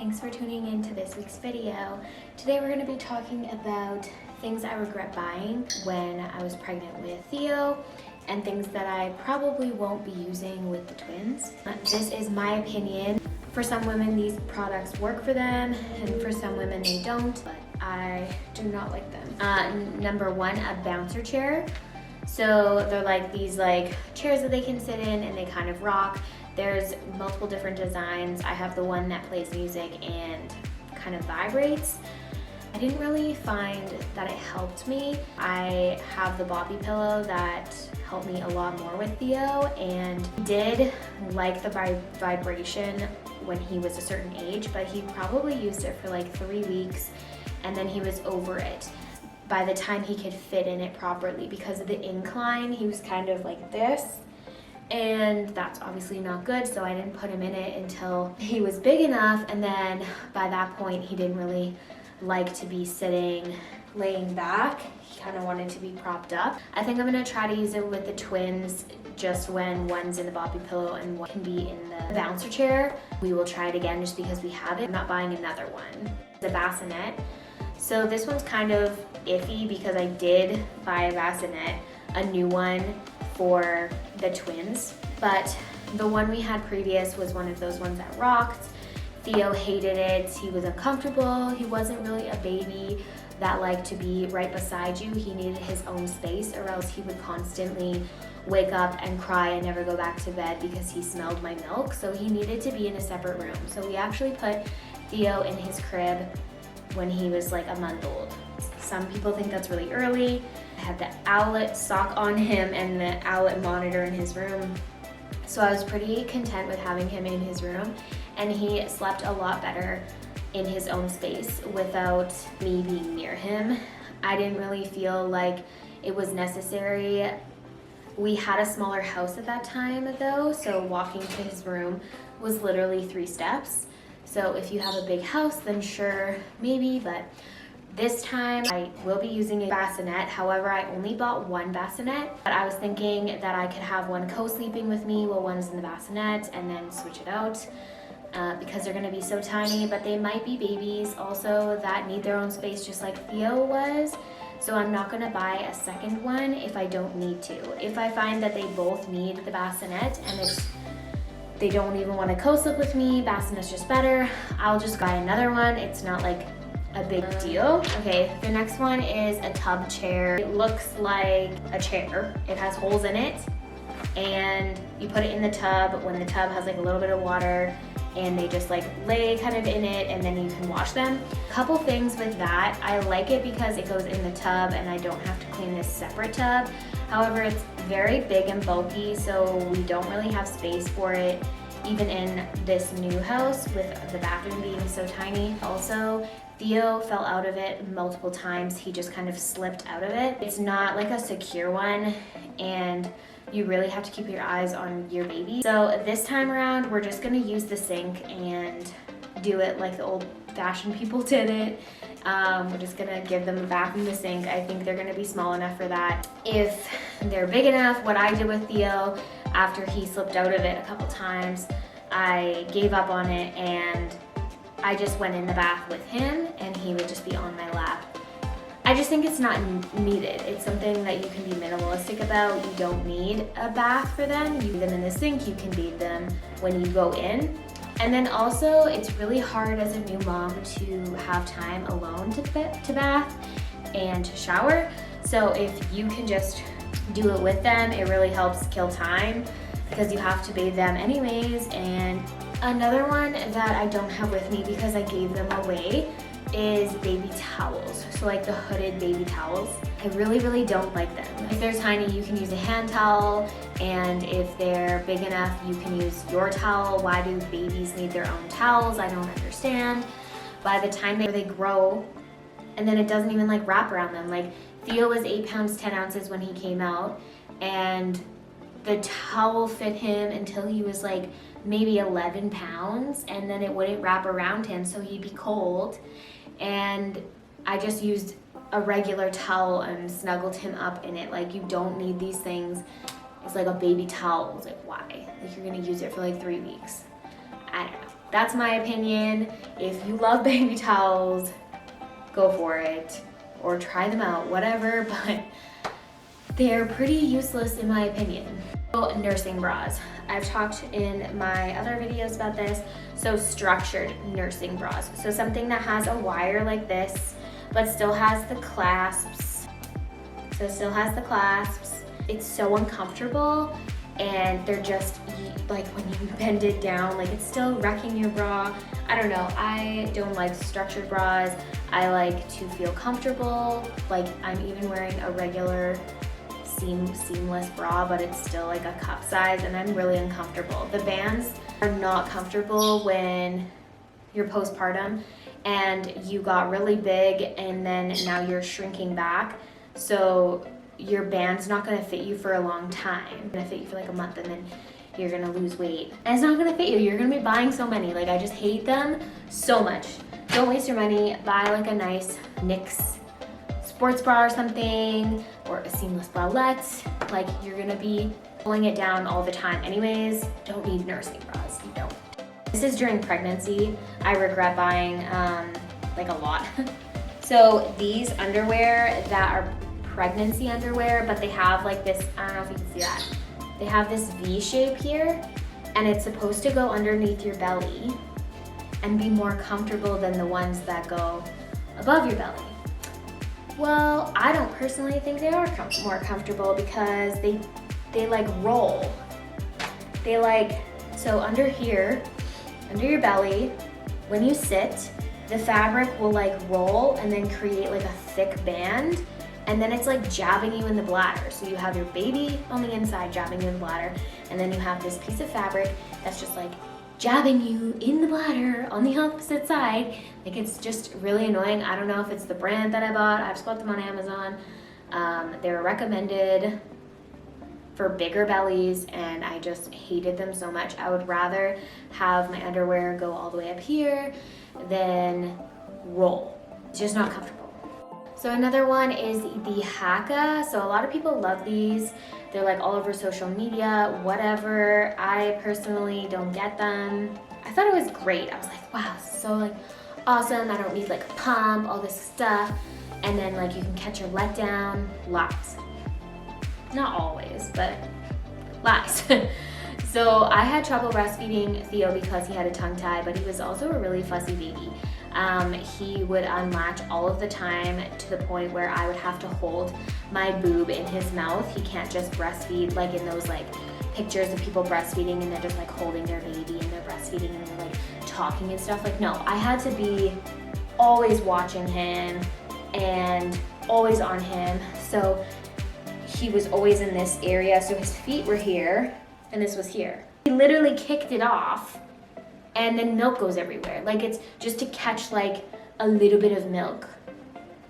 Thanks for tuning in to this week's video. Today we're going to be talking about things I regret buying when I was pregnant with Theo and things that I probably won't be using with the twins. This is my opinion. For some women these products work for them and for some women they don't, but I do not like them. Number one, a bouncer chair. So they're like these chairs that they can sit in and they kind of rock. There's multiple different designs. I have the one that plays music and kind of vibrates. I didn't really find that it helped me. I have the Bobby pillow that helped me a lot more with Theo, and did like the vibration when he was a certain age, but he probably used it for like 3 weeks and then he was over it by the time he could fit in it properly. Because of the incline, he was kind of like this, and that's obviously not good, so I didn't put him in it until he was big enough, and then by that point he didn't really like to be laying back. He kind of wanted to be propped up. I think I'm gonna try to use it with the twins just when one's in the Bobby pillow and one can be in the bouncer chair. We will try it again just because we have it. I'm not buying another one. The Bassinet. So this one's kind of iffy because I did buy a Bassinet, a new one for the twins, but the one we had previous was one of those ones that rocked. Theo hated it. He was uncomfortable. He wasn't really a baby that liked to be right beside you. He needed his own space, or else he would constantly wake up and cry and never go back to bed because he smelled my milk. So he needed to be in a separate room. So we actually put Theo in his crib when he was like a month old. Some people think that's really early. I had the Owlet sock on him and the Owlet monitor in his room. So I was pretty content with having him in his room, and he slept a lot better in his own space without me being near him. I didn't really feel like it was necessary. We had a smaller house at that time though, so walking to his room was literally 3 steps. So if you have a big house, then sure, maybe, but this time I will be using a bassinet. However, I only bought one bassinet, but I was thinking that I could have one co-sleeping with me while one's in the bassinet and then switch it out because they're gonna be so tiny, but they might be babies also that need their own space just like Theo was. So I'm not gonna buy a second one if I don't need to. If I find that they both need the bassinet and they don't even want to co-sleep with me, bassinet's just better, I'll just buy another one. It's not like a big deal. Okay, the next one is a tub chair. It looks like a chair. It has holes in it, and you put it in the tub when the tub has like a little bit of water, and they just like lay kind of in it, and then you can wash them. Couple things with that. I like it because it goes in the tub and I don't have to clean this separate tub. However, it's very big and bulky, so we don't really have space for it, even in this new house with the bathroom being so tiny. Also, Theo fell out of it multiple times. He just kind of slipped out of it. It's not like a secure one, and you really have to keep your eyes on your baby. So this time around, we're just gonna use the sink and do it like the old-fashioned people did it. We're just gonna give them a bath in the sink. I think they're gonna be small enough for that. If they're big enough, what I did with Theo after he slipped out of it a couple times, I gave up on it and I just went in the bath with him and he would just be on my lap. I just think it's not needed. It's something that you can be minimalistic about. You don't need a bath for them. You leave them in the sink, you can bathe them when you go in. And then also, it's really hard as a new mom to have time alone to bath and to shower. So if you can just do it with them, it really helps kill time because you have to bathe them anyways. And another one that I don't have with me because I gave them away is baby towels. So like the hooded baby towels. I really don't like them. If they're tiny, you can use a hand towel, and if they're big enough, you can use your towel. Why do babies need their own towels? I don't understand. By the time they grow, and then it doesn't even like wrap around them. Like Theo was 8 pounds 10 ounces when he came out, and the towel fit him until he was like maybe 11 pounds, and then it wouldn't wrap around him, so he'd be cold. And I just used a regular towel and snuggled him up in it. Like, you don't need these things. It's like a baby towel. It's like, why? Like, you're gonna use it for like 3 weeks. I don't know. That's my opinion. If you love baby towels, go for it, or try them out, whatever, but they're pretty useless in my opinion. So, nursing bras. I've talked in my other videos about this. So structured nursing bras. So something that has a wire like this, but still has the clasps. So it still has the clasps. It's so uncomfortable, and they're just like when you bend it down, like it's still wrecking your bra. I don't know, I don't like structured bras. I like to feel comfortable. Like I'm even wearing a regular seamless bra, but it's still like a cup size, and I'm really uncomfortable. The bands are not comfortable when you're postpartum and you got really big and then now you're shrinking back. So your band's not gonna fit you for a long time. It's gonna fit you for like a month, and then you're gonna lose weight. And it's not gonna fit you. You're gonna be buying so many. Like I just hate them so much. Don't waste your money. Buy like a nice NYX sports bra or something, or a seamless bralette. Like you're gonna be pulling it down all the time anyways. Don't need nursing bras, you don't. This is during pregnancy. I regret buying like a lot. So these underwear that are pregnancy underwear, but they have like this, I don't know if you can see that. They have this V shape here, and it's supposed to go underneath your belly and be more comfortable than the ones that go above your belly. Well, I don't personally think they are more comfortable because they like roll. They like, so under here, under your belly, when you sit, the fabric will like roll and then create like a thick band, and then it's like jabbing you in the bladder. So you have your baby on the inside jabbing you in the bladder, and then you have this piece of fabric that's just like jabbing you in the bladder on the opposite side. Like it's just really annoying. I don't know if it's the brand that I bought. I just bought them on Amazon. They were recommended for bigger bellies, and I just hated them so much. I would rather have my underwear go all the way up here than roll. It's just not comfortable. So another one is the Haakkaa. So a lot of people love these. They're like all over social media, whatever. I personally don't get them. I thought it was great. I was like, wow, so like awesome. I don't need like a pump, all this stuff. And then like you can catch your letdown. Lies. Not always, but lies. So I had trouble breastfeeding Theo because he had a tongue tie, but he was also a really fussy baby. He would unlatch all of the time to the point where I would have to hold my boob in his mouth. He can't just breastfeed like in those like pictures of people breastfeeding and they're just like holding their baby and they're breastfeeding and they're like talking and stuff. Like no, I had to be always watching him and always on him. So he was always in this area. So his feet were here and this was here. He literally kicked it off, and then milk goes everywhere. Like it's just to catch like a little bit of milk.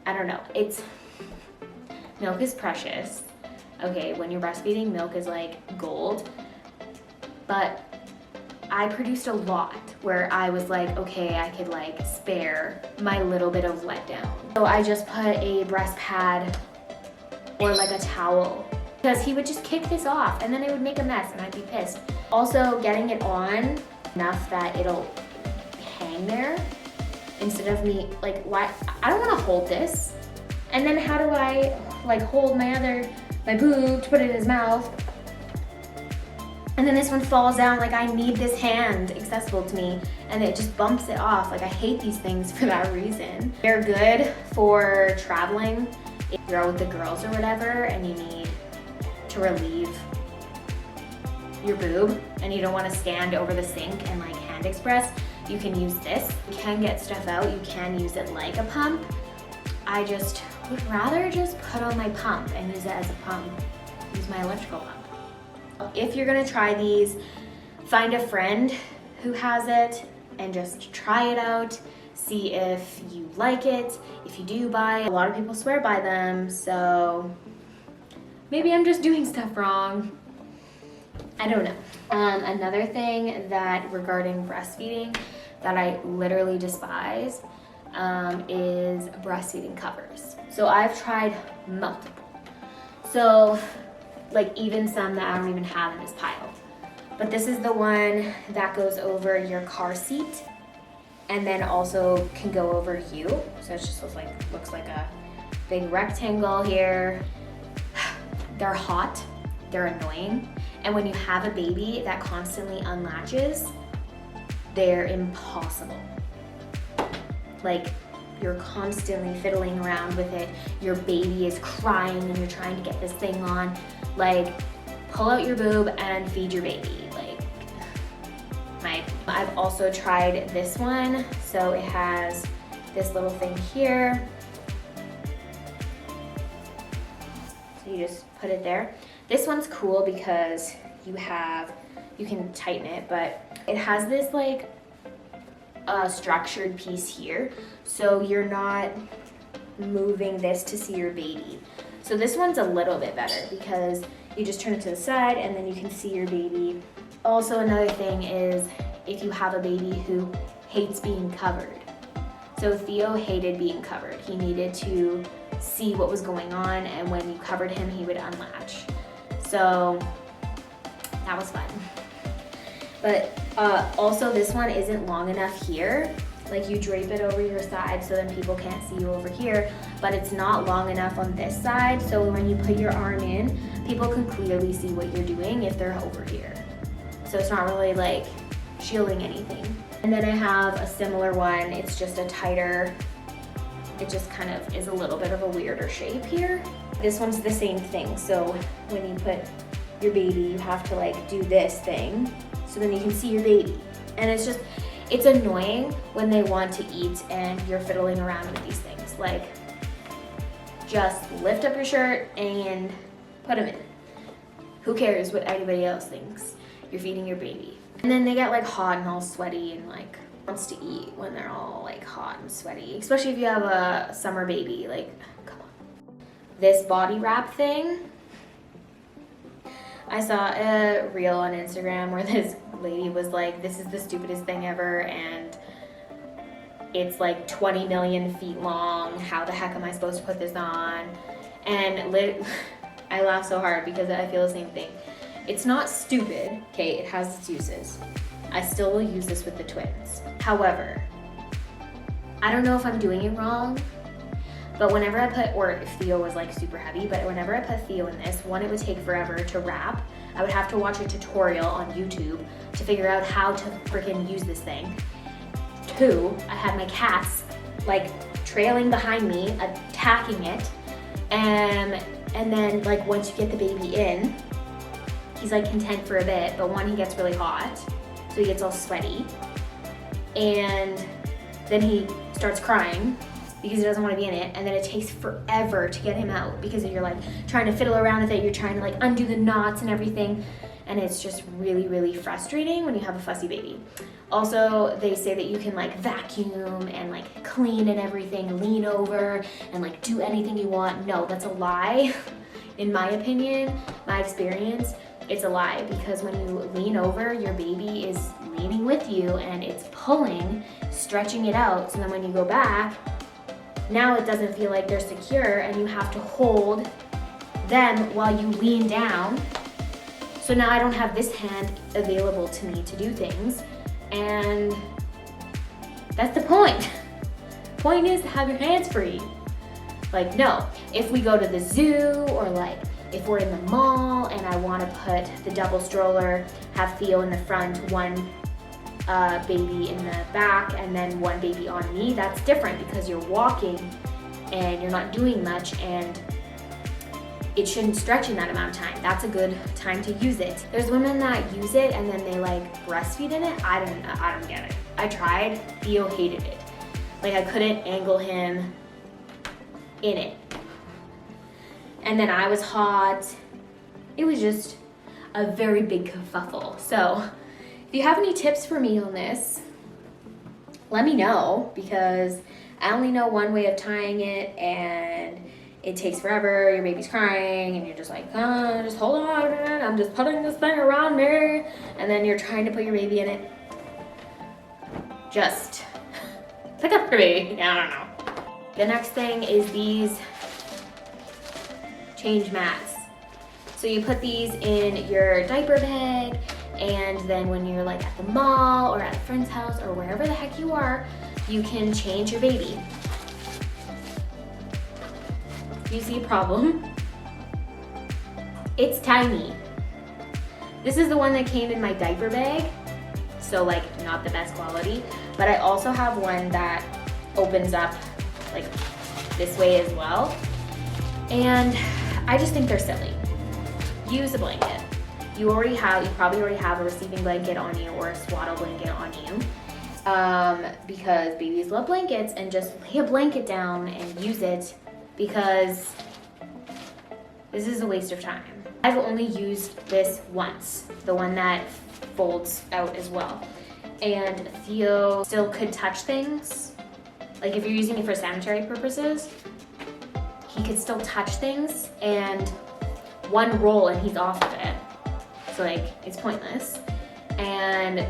I don't know, milk is precious. Okay, when you're breastfeeding, milk is like gold. But I produced a lot where I was like, okay, I could like spare my little bit of letdown. So I just put a breast pad or like a towel, because he would just kick this off and then it would make a mess and I'd be pissed. Also getting it on enough that it'll hang there instead of me like, why? I don't want to hold this, and then how do I like hold my boob to put it in his mouth, and then this one falls down. Like I need this hand accessible to me and it just bumps it off. Like I hate these things for that reason. They're good for traveling if you're out with the girls or whatever and you need to relieve your boob and you don't want to stand over the sink and like hand express. You can use this. You can get stuff out. You can use it like a pump. I just would rather just put on my pump and use it as a pump. Use my electrical pump. If you're gonna try these, find a friend who has it and just try it out. See if you like it. If you do buy it, a lot of people swear by them, so maybe I'm just doing stuff wrong. I don't know. Another thing that regarding breastfeeding that I literally despise is breastfeeding covers. So I've tried multiple. So like even some that I don't even have in this pile. But this is the one that goes over your car seat and then also can go over you. So it just looks like a big rectangle here. They're hot, they're annoying. And when you have a baby that constantly unlatches, they're impossible. Like, you're constantly fiddling around with it. Your baby is crying and you're trying to get this thing on. Like, pull out your boob and feed your baby. I've also tried this one. So it has this little thing here. So you just put it there. This one's cool because you can tighten it, but it has this like structured piece here. So you're not moving this to see your baby. So this one's a little bit better because you just turn it to the side and then you can see your baby. Also, another thing is if you have a baby who hates being covered. So Theo hated being covered. He needed to see what was going on, and when you covered him, he would unlatch. So that was fun. But also this one isn't long enough here. Like, you drape it over your side so then people can't see you over here, but it's not long enough on this side. So when you put your arm in, people can clearly see what you're doing if they're over here. So it's not really like shielding anything. And then I have a similar one. It's just a tighter, it just kind of is a little bit of a weirder shape here. This one's the same thing. So when you put your baby, you have to like do this thing so then you can see your baby. And it's annoying when they want to eat and you're fiddling around with these things. Like, just lift up your shirt and put them in. Who cares what anybody else thinks? You're feeding your baby. And then they get like hot and all sweaty and like wants to eat when they're all like hot and sweaty, especially if you have a summer baby. Like, come on. This body wrap thing, I saw a reel on Instagram where this lady was like, this is the stupidest thing ever, and it's like 20 million feet long. How the heck am I supposed to put this on? And I laugh so hard because I feel the same thing. It's not stupid, okay, it has its uses. I still will use this with the twins. However, I don't know if I'm doing it wrong, but whenever I put, or if Theo was like super heavy, but whenever I put Theo in this, one, it would take forever to wrap. I would have to watch a tutorial on YouTube to figure out how to freaking use this thing. Two, I had my cats like trailing behind me, attacking it. And then like once you get the baby in, he's like content for a bit, but one, he gets really hot, so he gets all sweaty. And then he starts crying because he doesn't want to be in it, and then it takes forever to get him out because you're like trying to fiddle around with it, you're trying to like undo the knots and everything, and it's just really, really frustrating when you have a fussy baby. Also, they say that you can like vacuum and like clean and everything, lean over and like do anything you want. No, that's a lie. In my opinion, my experience, it's a lie, because when you lean over, your baby is leaning with you and it's pulling, stretching it out. So then when you go back, now it doesn't feel like they're secure and you have to hold them while you lean down. So now I don't have this hand available to me to do things, and that's the point. Point is to have your hands free. Like, no, if we go to the zoo or like if we're in the mall and I want to put the double stroller, have Theo in the front, one baby in the back, and then one baby on me, that's different because you're walking and you're not doing much, and it shouldn't stretch in that amount of time. That's a good time to use it. There's women that use it and then they like breastfeed in it. I don't get it. I tried, Theo hated it. Like, I couldn't angle him in it. And then I was hot. It was just a very big kerfuffle. So if you have any tips for me on this, let me know, because I only know one way of tying it and it takes forever. Your baby's crying and you're just like, just hold on a minute, I'm just putting this thing around me. And then you're trying to put your baby in it. Just pick up your baby. I don't know. The next thing is these change mats. So you put these in your diaper bag And then when you're like at the mall or at a friend's house or wherever the heck you are, you can change your baby. You see a problem? It's tiny. This is the one that came in my diaper bag, so like not the best quality, but I also have one that opens up like this way as well. And I just think they're silly. Use a blanket. You probably already have a receiving blanket on you or a swaddle blanket on you. Because babies love blankets, and just lay a blanket down and use it, because this is a waste of time. I've only used this once, the one that folds out as well. And Theo still could touch things. Like if you're using it for sanitary purposes, he could still touch things, and one roll and he's off of it. So like, it's pointless. And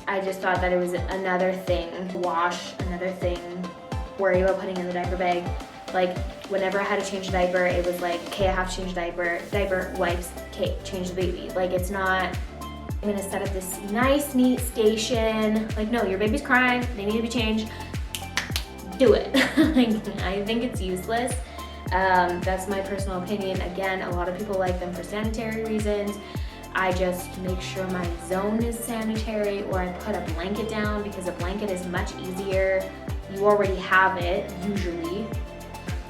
I just thought that it was another thing to wash, another thing, worry about putting in the diaper bag. Like whenever I had to change a diaper, it was like, okay, I have to change diaper wipes, okay, change the baby. Like it's not, I'm gonna set up this nice, neat station. Like no, your baby's crying, they need to be changed. Do it. Like, I think it's useless. That's my personal opinion. Again, a lot of people like them for sanitary reasons. I just make sure my zone is sanitary, or I put a blanket down, because a blanket is much easier. You already have it, usually.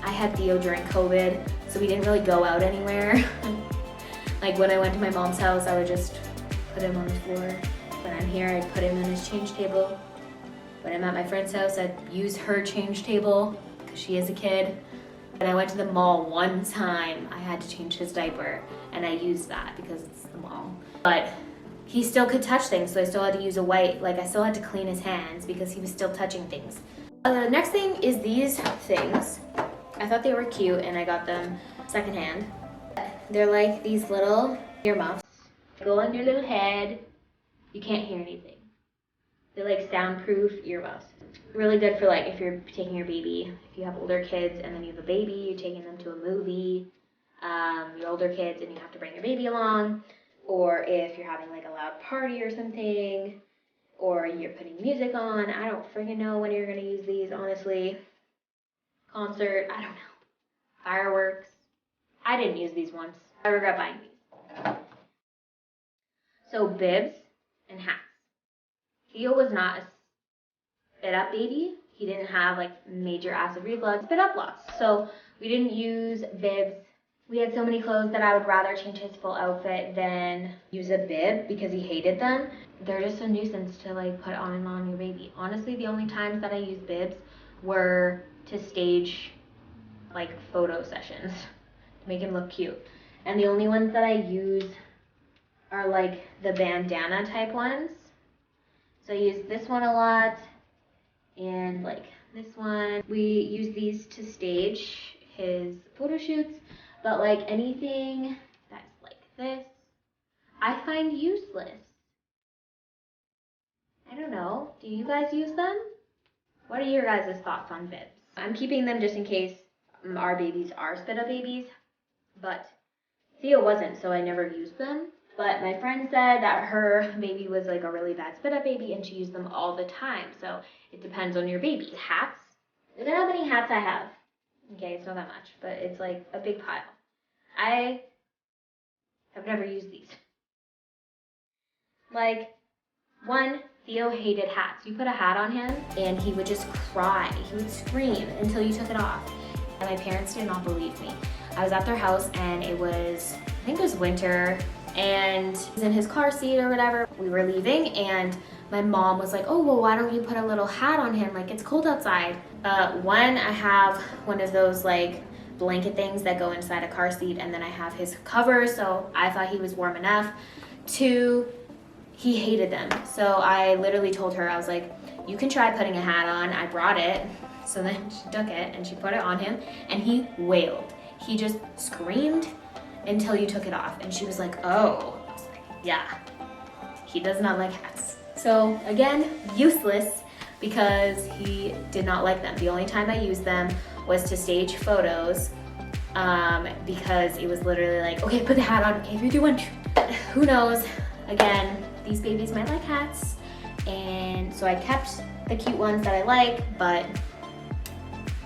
I had Theo during COVID, so we didn't really go out anywhere. Like when I went to my mom's house, I would just put him on the floor. When I'm here, I'd put him on his change table. When I'm at my friend's house, I'd use her change table, because she is a kid. When I went to the mall one time, I had to change his diaper, and I used that because it's the mall. But he still could touch things, so I still had to use a wipe. Like I still had to clean his hands because he was still touching things. The next thing is these things. I thought they were cute, and I got them secondhand. They're like these little earmuffs. Go on your little head. You can't hear anything. They're like soundproof earmuffs. Really good for like if you're taking your baby, if you have older kids and then you have a baby, you're taking them to a movie, your older kids and you have to bring your baby along, or if you're having like a loud party or something, or you're putting music on. I don't freaking know when you're gonna use these, honestly. Concert, I don't know. Fireworks. I didn't use these once. I regret buying these. So Bibs and Hats. Theo was not a spit up baby. He didn't have like major acid reflux, spit up lots. So we didn't use bibs. We had so many clothes that I would rather change his full outfit than use a bib because he hated them. They're just a nuisance to like put on and on your baby. Honestly, the only times that I used bibs were to stage like photo sessions to make him look cute. And the only ones that I use are like the bandana type ones. So I use this one a lot, and like this one. We use these to stage his photo shoots, but like anything that's like this, I find useless. I don't know, do you guys use them? What are your guys' thoughts on bibs? I'm keeping them just in case our babies are spit up babies, but Theo wasn't, so I never used them. But my friend said that her baby was like a really bad spit up baby and she used them all the time. So it depends on your baby. Hats. Look at how many hats I have. Okay, it's not that much, but it's like a big pile. I have never used these. Like, one, Theo hated hats. You put a hat on him and he would just cry. He would scream until you took it off. And my parents did not believe me. I was at their house and it was, I think it was winter, and he was in his car seat or whatever. We were leaving and my mom was like, oh, well, why don't you put a little hat on him? Like, it's cold outside. One, I have one of those like blanket things that go inside a car seat, and then I have his cover, so I thought he was warm enough. Two, he hated them. So I literally told her, I was like, you can try putting a hat on. I brought it. So then she took it and she put it on him and he wailed. He just screamed until you took it off. And she was like, oh. I was like, yeah, he does not like hats. So again, useless because he did not like them. The only time I used them was to stage photos because it was literally like, okay, put the hat on, okay, 3, 2, 1. Who knows? Again, these babies might like hats. And so I kept the cute ones that I like, but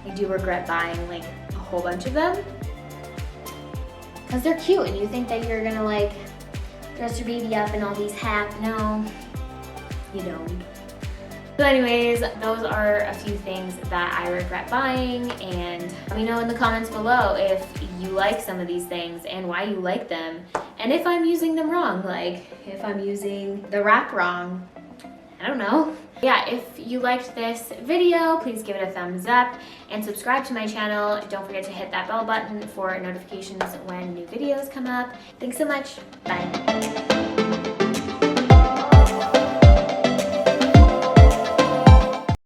I do regret buying like a whole bunch of them because they're cute and you think that you're gonna like dress your baby up in all these hats. No, you don't. So anyways, those are a few things that I regret buying, and let me know in the comments below if you like some of these things and why you like them, and if I'm using them wrong, like if I'm using the wrap wrong. I don't know. Yeah, if you liked this video, please give it a thumbs up and subscribe to my channel. Don't forget to hit that bell button for notifications when new videos come up. Thanks so much. Bye.